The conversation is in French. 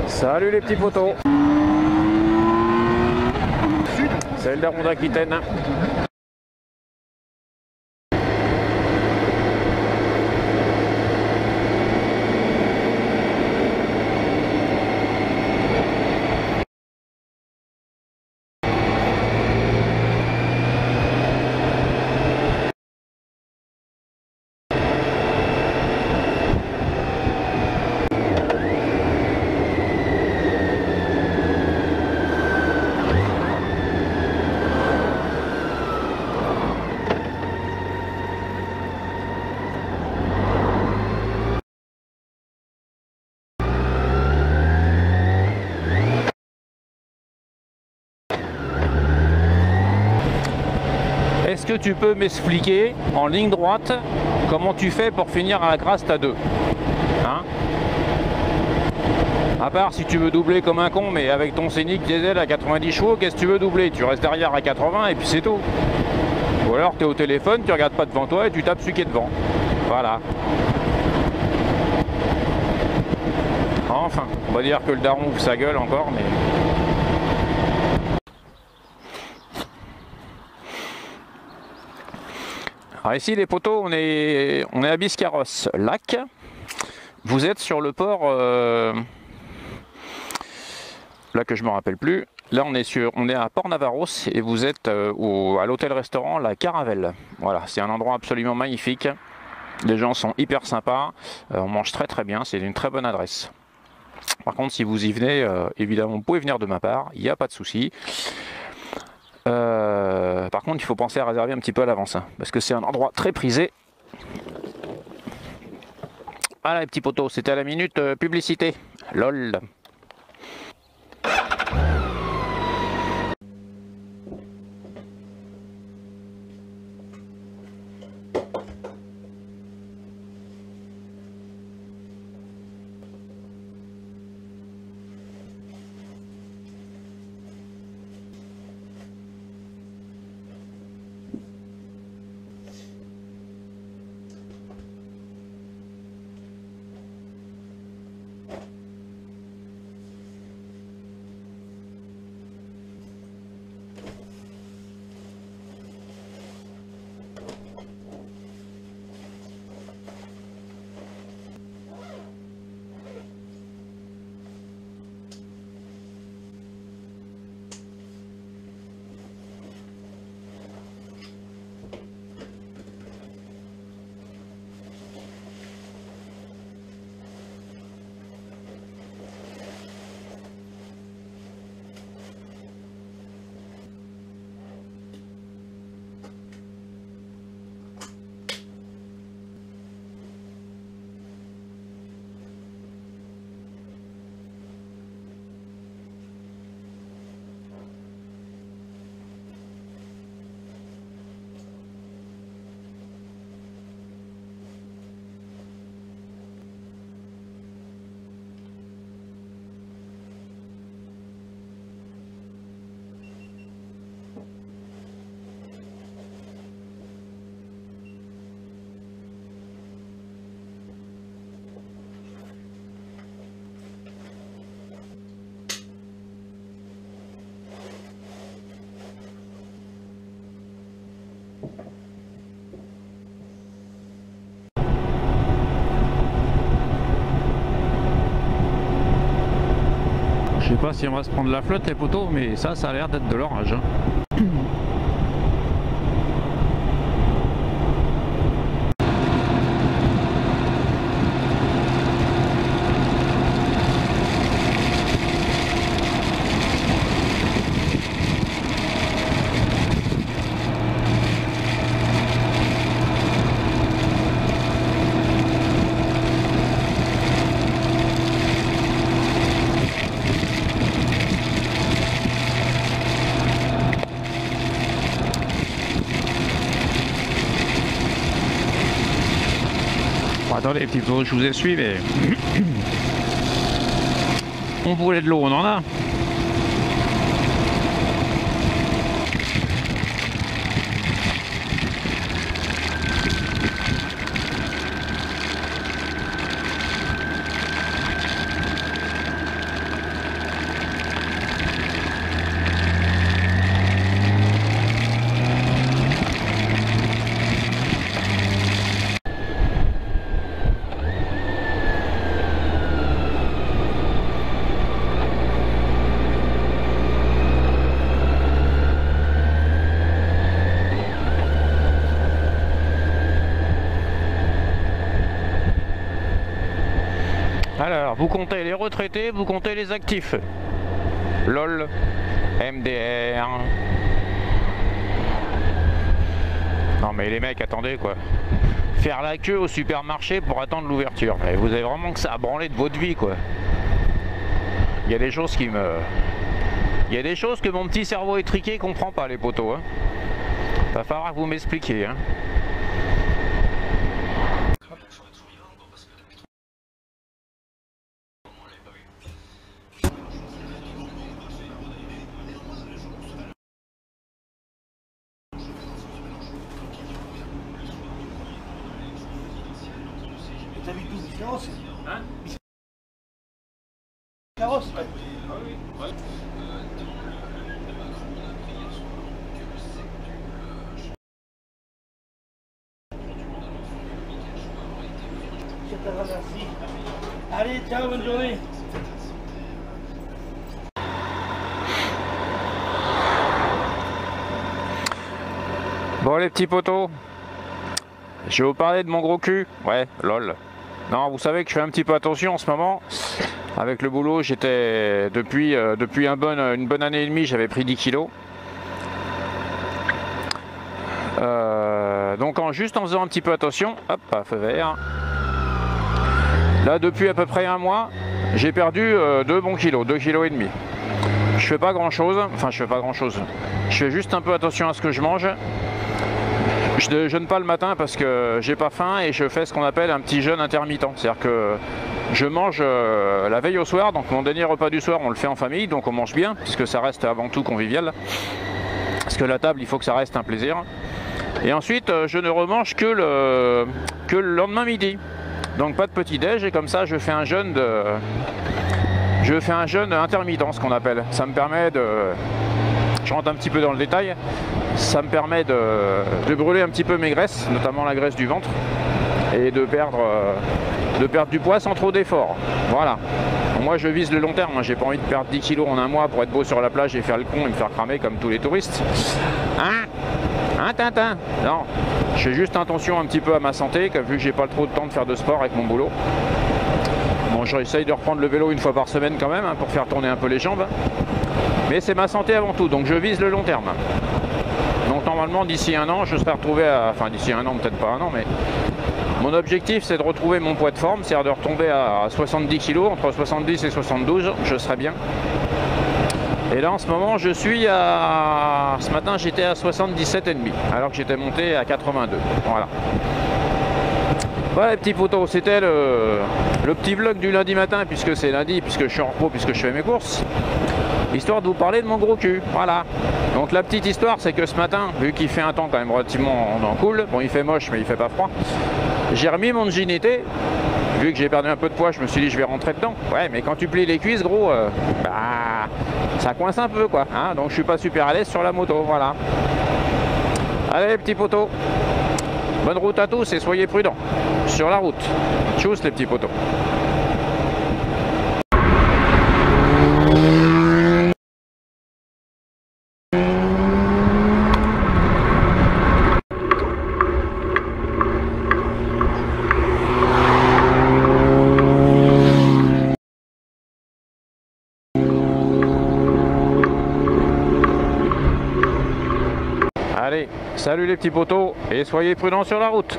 Salut les petits potos. C'est le Daron d'Aquitaine. Est-ce que tu peux m'expliquer en ligne droite comment tu fais pour finir à la Grasse à 2 hein? À part si tu veux doubler comme un con, mais avec ton Scénic diesel à 90 chevaux, qu'est-ce que tu veux doubler? Tu restes derrière à 80 et puis c'est tout. Ou alors tu es au téléphone, tu regardes pas devant toi et tu tapes celui qui est devant. Voilà. Enfin, on va dire que le daron ouvre sa gueule encore, mais... Alors ici les potos, on est à Biscarrosse, lac. Vous êtes sur le port, là que je me rappelle plus. Là on est à Port-Navarros et vous êtes à l'hôtel-restaurant La Caravelle. Voilà, c'est un endroit absolument magnifique. Les gens sont hyper sympas, on mange très très bien, c'est une très bonne adresse. Par contre si vous y venez, évidemment vous pouvez venir de ma part, il n'y a pas de souci. Par contre il faut penser à réserver un petit peu à l'avance hein, parce que c'est un endroit très prisé. Voilà les petits potos, c'était à la minute publicité. LOL. Je sais pas si on va se prendre la flotte les potos, mais ça a l'air d'être de l'orage. Attendez les petits potos, je vous essuie, mais on voulait de l'eau, on en a. vous comptez les retraités, vous comptez les actifs. LOL, MDR. Non mais les mecs, attendez quoi. Faire la queue au supermarché pour attendre l'ouverture. Vous avez vraiment que ça à branler de votre vie quoi. Il y a des choses qui me... Il y a des choses que mon petit cerveau étriqué comprend pas les potos. Hein. Va falloir que vous m'expliquiez. Hein. T'habites où? Différence? Hein? Carrosse? Ah oui, ouais. Je te remercie. Allez, ciao, bonne journée. Bon les petits potos, je vais vous parler de mon gros cul. Ouais, lol. Non, vous savez que je fais un petit peu attention en ce moment. Avec le boulot, j'étais depuis une bonne année et demie, j'avais pris 10 kilos. Donc juste en faisant un petit peu attention, hop, feu vert. Là, depuis à peu près un mois, j'ai perdu 2 bons kilos, 2,5 kg. Je fais pas grand chose, enfin je fais pas grand chose. Je fais juste un peu attention à ce que je mange. Je ne jeûne pas le matin parce que j'ai pas faim et je fais ce qu'on appelle un petit jeûne intermittent. C'est-à-dire que je mange la veille au soir, donc mon dernier repas du soir on le fait en famille, donc on mange bien, puisque ça reste avant tout convivial. Parce que la table, il faut que ça reste un plaisir. Et ensuite, je ne remange que le lendemain midi. Donc pas de petit déj, et comme ça je fais un jeûne intermittent, ce qu'on appelle. Ça me permet de... Je rentre un petit peu dans le détail. Ça me permet de brûler un petit peu mes graisses, notamment la graisse du ventre, et de perdre du poids sans trop d'efforts. Voilà. Moi je vise le long terme, hein. J'ai pas envie de perdre 10 kilos en un mois pour être beau sur la plage et faire le con et me faire cramer comme tous les touristes. Hein Tintin? Non, je fais juste attention un petit peu à ma santé, vu que j'ai pas trop de temps de faire de sport avec mon boulot. Bon, j'essaye de reprendre le vélo une fois par semaine quand même, hein, pour faire tourner un peu les jambes. Mais c'est ma santé avant tout, donc je vise le long terme. Donc normalement d'ici un an, je serai retrouvé à... Enfin d'ici un an, peut-être pas un an, mais... Mon objectif c'est de retrouver mon poids de forme, c'est-à-dire de retomber à 70 kg, entre 70 et 72, je serai bien. Et là en ce moment je suis à... Ce matin j'étais à 77,5, alors que j'étais monté à 82. Voilà. Voilà les petits potos, c'était le petit vlog du lundi matin, puisque c'est lundi, puisque je suis en repos, puisque je fais mes courses. Histoire de vous parler de mon gros cul, voilà. Donc la petite histoire c'est que ce matin, vu qu'il fait un temps quand même relativement cool, bon il fait moche mais il fait pas froid, j'ai remis mon jean été, vu que j'ai perdu un peu de poids, je me suis dit je vais rentrer dedans. Ouais mais quand tu plies les cuisses gros, ça coince un peu quoi, hein, donc je suis pas super à l'aise sur la moto, voilà. Allez les petits potos, bonne route à tous et soyez prudents sur la route. Tchuss les petits potos. Allez, salut les petits potos et soyez prudents sur la route.